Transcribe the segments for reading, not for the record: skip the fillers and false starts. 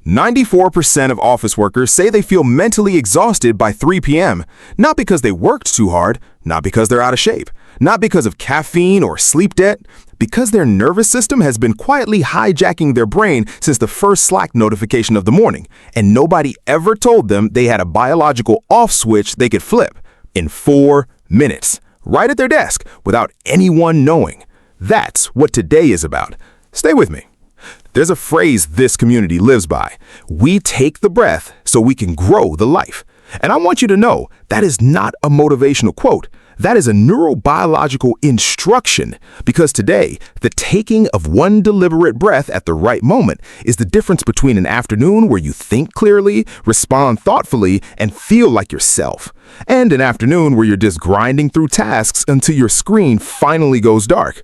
94% of office workers say they feel mentally exhausted by 3 p.m., not because they worked too hard, not because they're out of shape, not because of caffeine or sleep debt, because their nervous system has been quietly hijacking their brain since the first Slack notification of the morning, and nobody ever told them they had a biological off switch they could flip in 4 minutes, right at their desk, without anyone knowing. That's what today is about. Stay with me. There's a phrase this community lives by. We take the breath so we can grow the life. And I want you to know that is not a motivational quote. That is a neurobiological instruction, because today, the taking of one deliberate breath at the right moment is the difference between an afternoon where you think clearly, respond thoughtfully, and feel like yourself, and an afternoon where you're just grinding through tasks until your screen finally goes dark.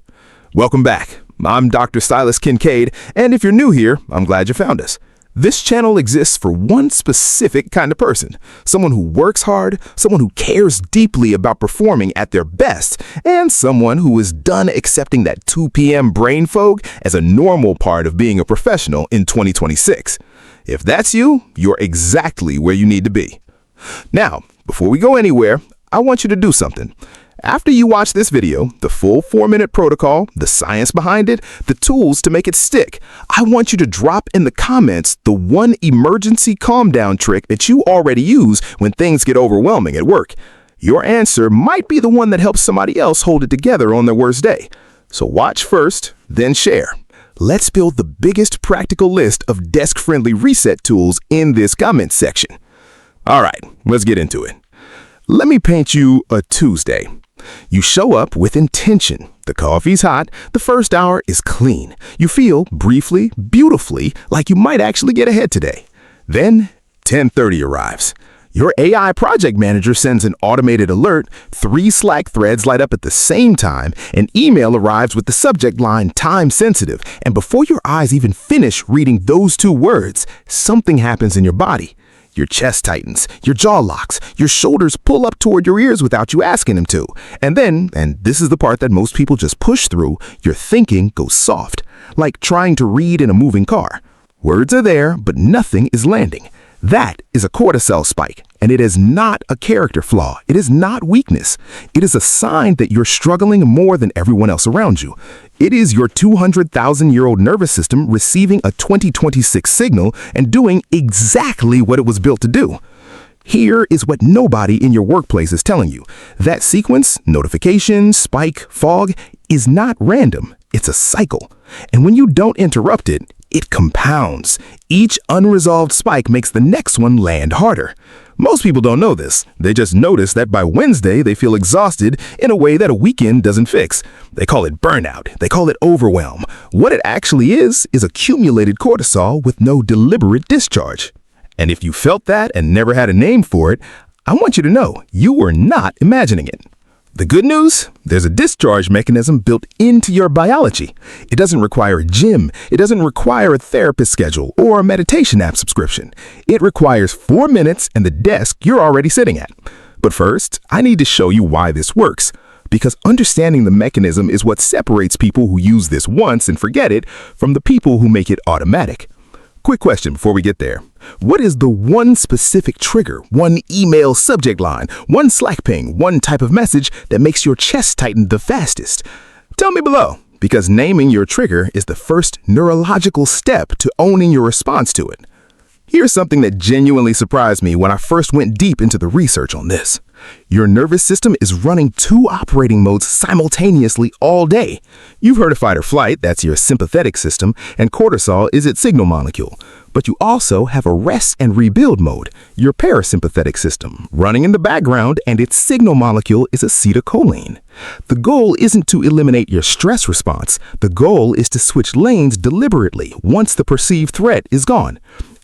Welcome back. I'm Dr. Silas Kincaid, and if you're new here, I'm glad you found us. This channel exists for one specific kind of person, someone who works hard, someone who cares deeply about performing at their best, and someone who is done accepting that 2 p.m. brain fog as a normal part of being a professional in 2026. If that's you, you're exactly where you need to be. Now, before we go anywhere, I want you to do something. After you watch this video, the full 4-minute protocol, the science behind it, the tools to make it stick, I want you to drop in the comments the one emergency calm down trick that you already use when things get overwhelming at work. Your answer might be the one that helps somebody else hold it together on their worst day. So watch first, then share. Let's build the biggest practical list of desk-friendly reset tools in this comment section. All right, let's get into it. Let me paint you a Tuesday. You show up with intention. The coffee's hot. The first hour is clean. You feel, briefly, beautifully, like you might actually get ahead today. Then, 10:30 arrives. Your AI project manager sends an automated alert, 3 Slack threads light up at the same time, an email arrives with the subject line time sensitive, and before your eyes even finish reading those 2 words, something happens in your body. Your chest tightens, your jaw locks, your shoulders pull up toward your ears without you asking them to. And then, and this is the part that most people just push through, your thinking goes soft, like trying to read in a moving car. Words are there, but nothing is landing. That is a cortisol spike, and it is not a character flaw. It is not weakness. It is a sign that you're struggling more than everyone else around you. It is your 200,000-year-old nervous system receiving a 2026 signal and doing exactly what it was built to do. Here is what nobody in your workplace is telling you. That sequence, notification, spike, fog, is not random. It's a cycle. And when you don't interrupt it, it compounds. Each unresolved spike makes the next one land harder. Most people don't know this. They just notice that by Wednesday, they feel exhausted in a way that a weekend doesn't fix. They call it burnout. They call it overwhelm. What it actually is accumulated cortisol with no deliberate discharge. And if you felt that and never had a name for it, I want you to know you were not imagining it. The good news? There's a discharge mechanism built into your biology. It doesn't require a gym. It doesn't require a therapist schedule or a meditation app subscription. It requires 4 minutes and the desk you're already sitting at. But first, I need to show you why this works, because understanding the mechanism is what separates people who use this once and forget it from the people who make it automatic. Quick question before we get there. What is the one specific trigger, one email subject line, one Slack ping, one type of message that makes your chest tighten the fastest? Tell me below, because naming your trigger is the first neurological step to owning your response to it. Here's something that genuinely surprised me when I first went deep into the research on this. Your nervous system is running 2 operating modes simultaneously all day. You've heard of fight or flight, that's your sympathetic system, and cortisol is its signal molecule. But you also have a rest and rebuild mode, your parasympathetic system, running in the background, and its signal molecule is acetylcholine. The goal isn't to eliminate your stress response. The goal is to switch lanes deliberately once the perceived threat is gone.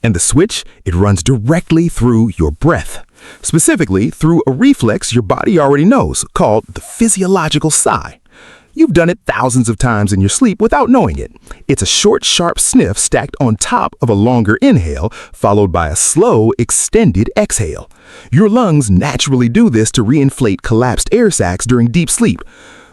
And the switch, it runs directly through your breath. Specifically, through a reflex your body already knows, called the physiological sigh. You've done it thousands of times in your sleep without knowing it. It's a short, sharp sniff stacked on top of a longer inhale, followed by a slow, extended exhale. Your lungs naturally do this to reinflate collapsed air sacs during deep sleep.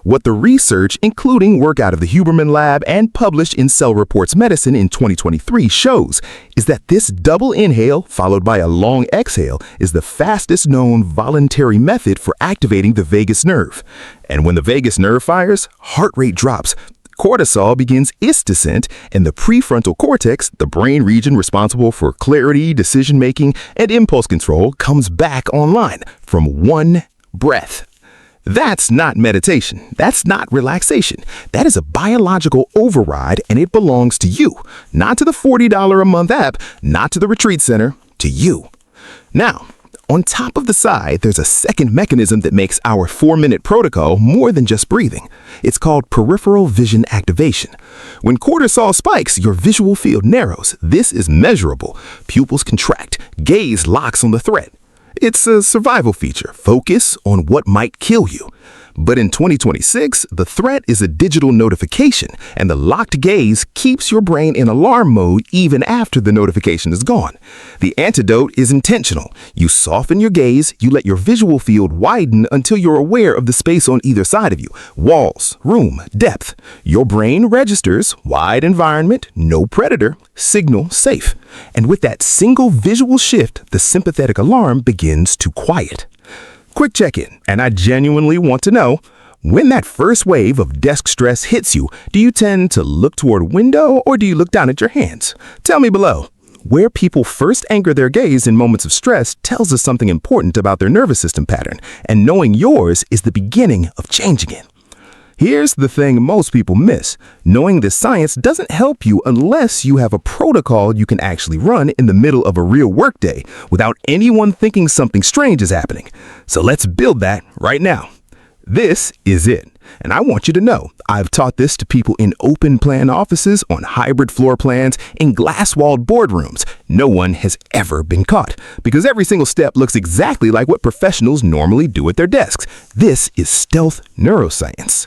What the research, including work out of the Huberman Lab and published in Cell Reports Medicine in 2023, shows is that this double inhale followed by a long exhale is the fastest known voluntary method for activating the vagus nerve. And when the vagus nerve fires, heart rate drops. Cortisol begins its descent, and the prefrontal cortex, the brain region responsible for clarity, decision-making, and impulse control, comes back online from one breath. That's not meditation. That's not relaxation. That is a biological override, and it belongs to you. Not to the $40 a month app, not to the retreat center, to you. Now, on top of the sigh, there's a second mechanism that makes our 4-minute protocol more than just breathing. It's called peripheral vision activation. When cortisol spikes, your visual field narrows. This is measurable. Pupils contract. Gaze locks on the threat. It's a survival feature. Focus on what might kill you. But in 2026, the threat is a digital notification, and the locked gaze keeps your brain in alarm mode even after the notification is gone. The antidote is intentional. You soften your gaze, you let your visual field widen until you're aware of the space on either side of you. Walls, room, depth. Your brain registers wide environment, no predator, signal safe. And with that single visual shift, the sympathetic alarm begins to quiet. Quick check-in, and I genuinely want to know, when that first wave of desk stress hits you, do you tend to look toward a window or do you look down at your hands? Tell me below. Where people first anchor their gaze in moments of stress tells us something important about their nervous system pattern, and knowing yours is the beginning of changing it. Here's the thing most people miss. Knowing this science doesn't help you unless you have a protocol you can actually run in the middle of a real workday without anyone thinking something strange is happening. So let's build that right now. This is it. And I want you to know, I've taught this to people in open plan offices, on hybrid floor plans, in glass-walled boardrooms. No one has ever been caught because every single step looks exactly like what professionals normally do at their desks. This is stealth neuroscience.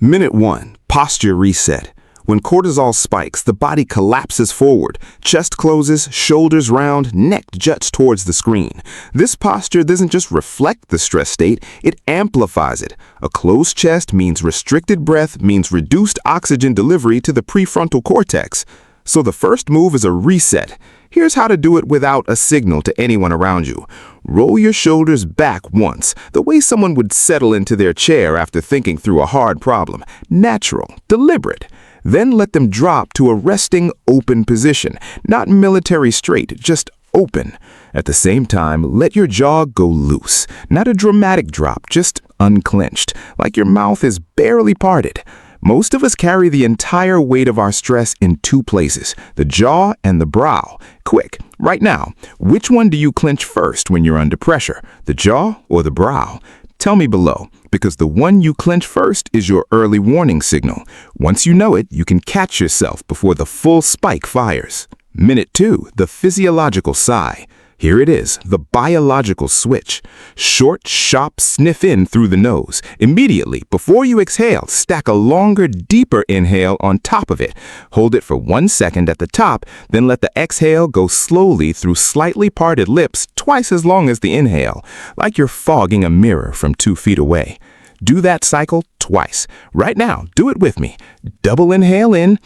Minute 1. Posture reset. When cortisol spikes, the body collapses forward. Chest closes, shoulders round, neck juts towards the screen. This posture doesn't just reflect the stress state, it amplifies it. A closed chest means restricted breath, means reduced oxygen delivery to the prefrontal cortex. So the first move is a reset. Here's how to do it without a signal to anyone around you. Roll your shoulders back once, the way someone would settle into their chair after thinking through a hard problem. Natural, deliberate. Then let them drop to a resting, open position. Not military straight, just open. At the same time, let your jaw go loose. Not a dramatic drop, just unclenched, like your mouth is barely parted. Most of us carry the entire weight of our stress in two places, the jaw and the brow. Quick, right now, which one do you clench first when you're under pressure, the jaw or the brow? Tell me below, because the one you clench first is your early warning signal. Once you know it, you can catch yourself before the full spike fires. Minute 2, the physiological sigh. Here it is, the biological switch. Short, sharp sniff in through the nose. Immediately, before you exhale, stack a longer, deeper inhale on top of it. Hold it for 1 second at the top, then let the exhale go slowly through slightly parted lips, twice as long as the inhale, like you're fogging a mirror from 2 feet away. Do that cycle twice. Right now, do it with me. Double inhale in,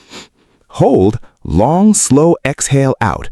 hold, long, slow exhale out.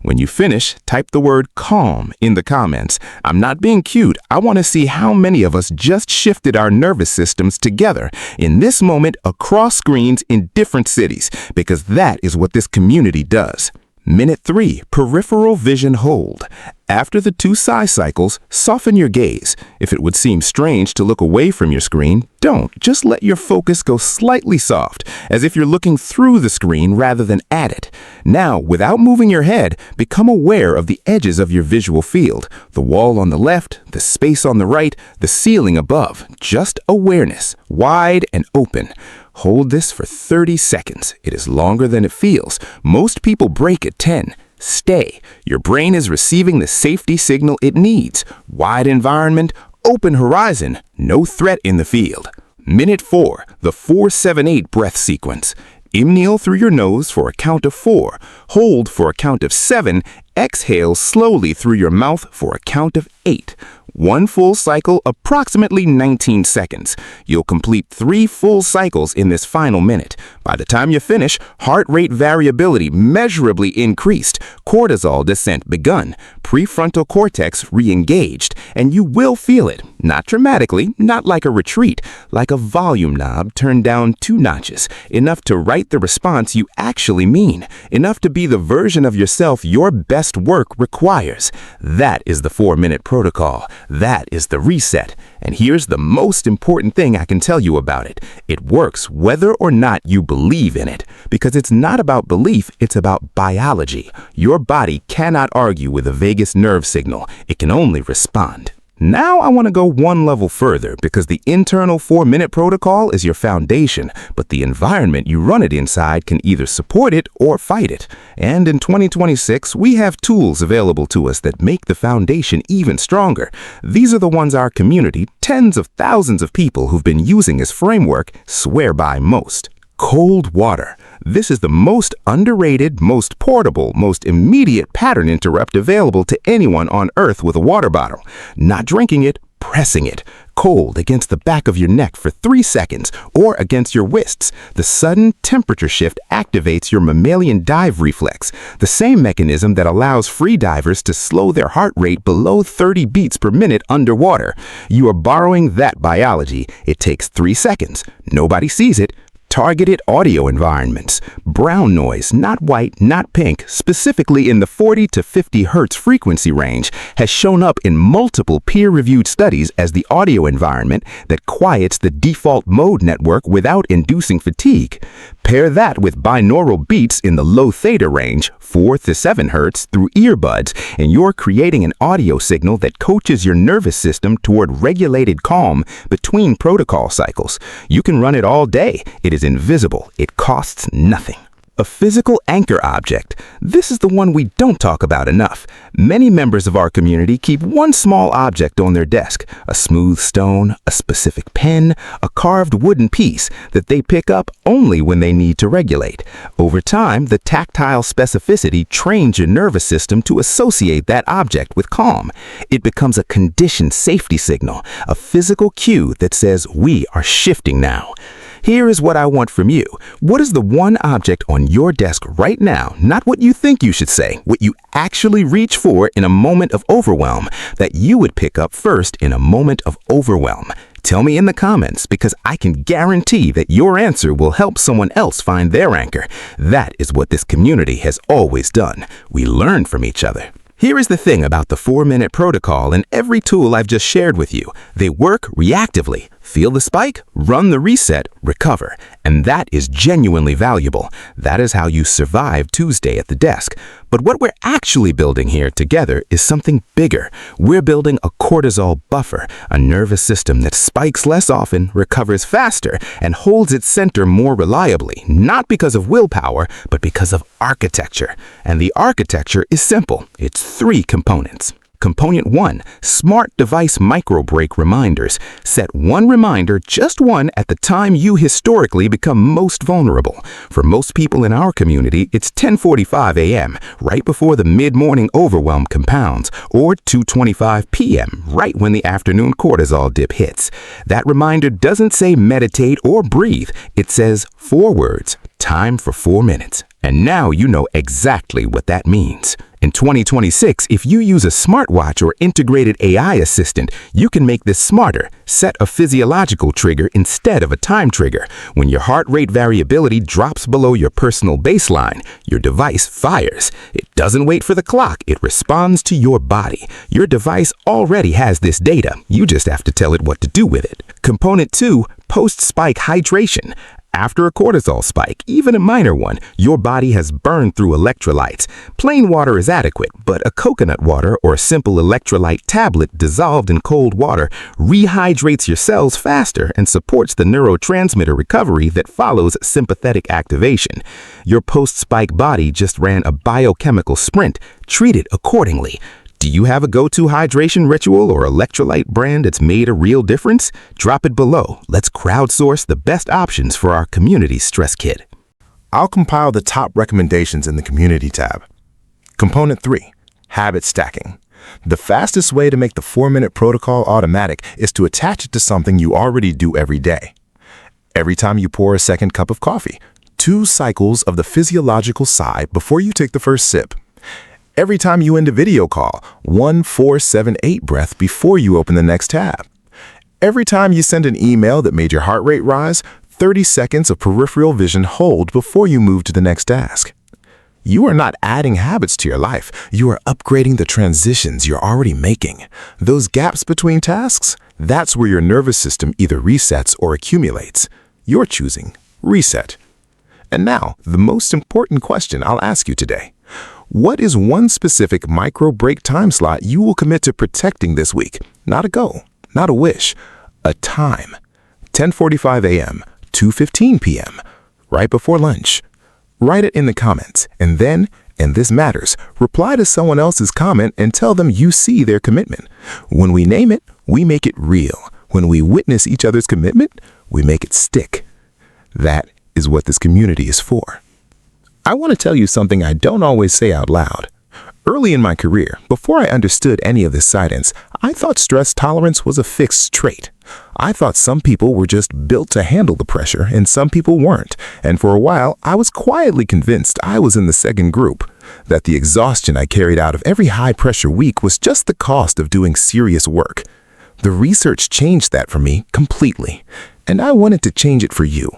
When you finish, type the word calm in the comments. I'm not being cute. I want to see how many of us just shifted our nervous systems together in this moment across screens in different cities, because that is what this community does. Minute 3, peripheral vision hold. After the 2 sigh cycles, soften your gaze. If it would seem strange to look away from your screen, don't. Just let your focus go slightly soft, as if you're looking through the screen rather than at it. Now, without moving your head, become aware of the edges of your visual field. The wall on the left, the space on the right, the ceiling above. Just awareness, wide and open. Hold this for 30 seconds. It is longer than it feels. Most people break at 10. Stay. Your brain is receiving the safety signal it needs. Wide environment, open horizon, no threat in the field. Minute 4, the 4-7-8 breath sequence. Inhale through your nose for a count of 4. Hold for a count of 7. Exhale slowly through your mouth for a count of 8. One full cycle, approximately 19 seconds. You'll complete 3 full cycles in this final minute. By the time you finish, heart rate variability measurably increased, cortisol descent begun, prefrontal cortex re-engaged, and you will feel it. Not dramatically, not like a retreat, like a volume knob turned down 2 notches, enough to write the response you actually mean, enough to be the version of yourself your best work requires. That is the 4-minute protocol. That is the reset. And here's the most important thing I can tell you about it. It works whether or not you believe in it. Because it's not about belief, it's about biology. Your body cannot argue with a vagus nerve signal. It can only respond. Now I want to go one level further because the internal 4-minute protocol is your foundation, but the environment you run it inside can either support it or fight it. And in 2026, we have tools available to us that make the foundation even stronger. These are the ones our community, tens of thousands of people who've been using as framework, swear by most. Cold water. This is the most underrated, most portable, most immediate pattern interrupt available to anyone on Earth with a water bottle. Not drinking it, pressing it. Cold against the back of your neck for 3 seconds or against your wrists. The sudden temperature shift activates your mammalian dive reflex, the same mechanism that allows free divers to slow their heart rate below 30 beats per minute underwater. You are borrowing that biology. It takes 3 seconds. Nobody sees it. Targeted audio environments. Brown noise, not white, not pink, specifically in the 40 to 50 hertz frequency range, has shown up in multiple peer-reviewed studies as the audio environment that quiets the default mode network without inducing fatigue. Pair that with binaural beats in the low theta range, 4 to 7 hertz, through earbuds, and you're creating an audio signal that coaches your nervous system toward regulated calm between protocol cycles. You can run it all day. It is invisible. It costs nothing. A physical anchor object. This is the one we don't talk about enough. Many members of our community keep one small object on their desk, a smooth stone, a specific pen, a carved wooden piece that they pick up only when they need to regulate. Over time, the tactile specificity trains your nervous system to associate that object with calm. It becomes a conditioned safety signal, a physical cue that says we are shifting now. Here is what I want from you. What is the one object on your desk right now, not what you think you should say, what you actually reach for in a moment of overwhelm, that you would pick up first in a moment of overwhelm? Tell me in the comments, because I can guarantee that your answer will help someone else find their anchor. That is what this community has always done. We learn from each other. Here is the thing about the 4-minute protocol and every tool I've just shared with you. They work reactively. Feel the spike, run the reset, recover. And that is genuinely valuable. That is how you survive Tuesday at the desk. But what we're actually building here together is something bigger. We're building a cortisol buffer, a nervous system that spikes less often, recovers faster, and holds its center more reliably, not because of willpower, but because of architecture. And the architecture is simple. It's 3 components. Component 1, smart device micro-break reminders. Set one reminder, just one, at the time you historically become most vulnerable. For most people in our community, it's 10:45 a.m., right before the mid-morning overwhelm compounds, or 2:25 p.m., right when the afternoon cortisol dip hits. That reminder doesn't say meditate or breathe. It says 4 words, time for 4 minutes. And now you know exactly what that means. In 2026, if you use a smartwatch or integrated AI assistant, you can make this smarter. Set a physiological trigger instead of a time trigger. When your heart rate variability drops below your personal baseline, your device fires. It doesn't wait for the clock. It responds to your body. Your device already has this data. You just have to tell it what to do with it. Component 2, post-spike hydration. After a cortisol spike, even a minor one, your body has burned through electrolytes. Plain water is adequate, but a coconut water or a simple electrolyte tablet dissolved in cold water rehydrates your cells faster and supports the neurotransmitter recovery that follows sympathetic activation. Your post-spike body just ran a biochemical sprint. Treat it accordingly. Do you have a go-to hydration ritual or electrolyte brand that's made a real difference? Drop it below. Let's crowdsource the best options for our community stress kit. I'll compile the top recommendations in the Community tab. Component 3, Habit stacking. The fastest way to make the 4-minute protocol automatic is to attach it to something you already do every day. Every time you pour a second cup of coffee, 2 cycles of the physiological sigh before you take the first sip. Every time you end a video call, 1 4 7 8 breath before you open the next tab. Every time you send an email that made your heart rate rise, 30 seconds of peripheral vision hold before you move to the next task. You are not adding habits to your life. You are upgrading the transitions you're already making. Those gaps between tasks, that's where your nervous system either resets or accumulates. You're choosing reset. And now, the most important question I'll ask you today. What is one specific micro-break time slot you will commit to protecting this week? Not a goal, not a wish, a time. 10:45 a.m., 2:15 p.m., right before lunch. Write it in the comments, and then, and this matters, reply to someone else's comment and tell them you see their commitment. When we name it, we make it real. When we witness each other's commitment, we make it stick. That is what this community is for. I want to tell you something I don't always say out loud. Early in my career, before I understood any of this science, I thought stress tolerance was a fixed trait. I thought some people were just built to handle the pressure and some people weren't. And for a while, I was quietly convinced I was in the second group, that the exhaustion I carried out of every high-pressure week was just the cost of doing serious work. The research changed that for me completely, and I wanted to change it for you.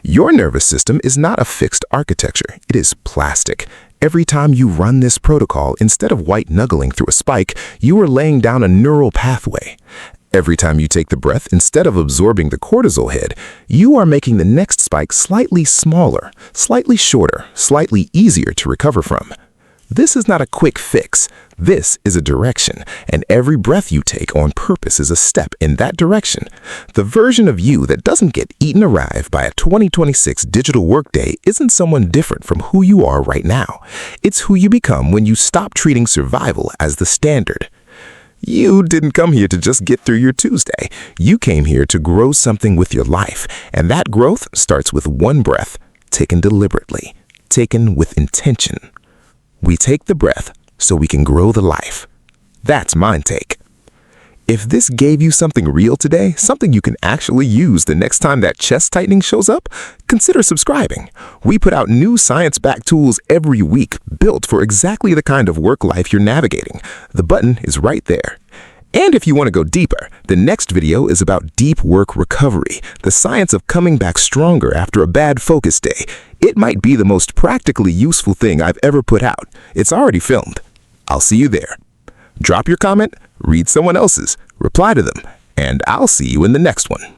Your nervous system is not a fixed architecture. It is plastic. Every time you run this protocol, instead of white-knuckling through a spike, you are laying down a neural pathway. Every time you take the breath, instead of absorbing the cortisol hit, you are making the next spike slightly smaller, slightly shorter, slightly easier to recover from. This is not a quick fix. This is a direction, and every breath you take on purpose is a step in that direction. The version of you that doesn't get eaten alive by a 2026 digital workday isn't someone different from who you are right now. It's who you become when you stop treating survival as the standard. You didn't come here to just get through your Tuesday. You came here to grow something with your life, and that growth starts with one breath, taken deliberately, taken with intention. We take the breath so we can grow the life. That's my take. If this gave you something real today, something you can actually use the next time that chest tightening shows up, consider subscribing. We put out new science-backed tools every week built for exactly the kind of work life you're navigating. The button is right there. And if you want to go deeper, the next video is about deep work recovery, the science of coming back stronger after a bad focus day. It might be the most practically useful thing I've ever put out. It's already filmed. I'll see you there. Drop your comment, read someone else's, reply to them, and I'll see you in the next one.